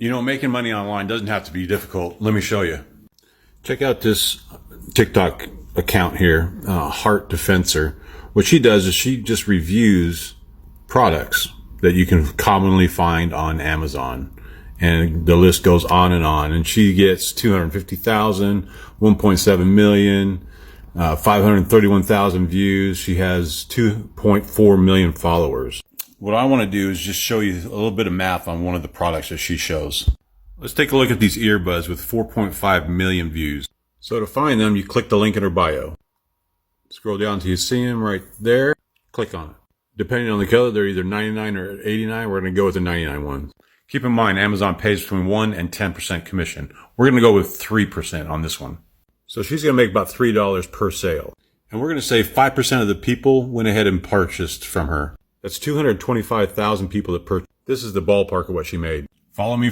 You know, making money online doesn't have to be difficult. Let me show you. Check out this TikTok account here, Heart Defensor. What she does is she just reviews products that you can commonly find on Amazon. And the list goes on. And she gets 250,000, 1.7 million, 531,000 views. She has 2.4 million followers. What I want to do is just show you a little bit of math on one of the products that she shows. Let's take a look at these earbuds with 4.5 million views. So to find them, you click the link in her bio. Scroll down till you see them right there. Click on it. Depending on the color, they're either 99 or 89. We're going to go with the 99 ones. Keep in mind, Amazon pays between 1 and 10% commission. We're going to go with 3% on this one. So she's going to make about $3 per sale. And we're going to say 5% of the people went ahead and purchased from her. That's 225,000 people that purchased. This is the ballpark of what she made. Follow me.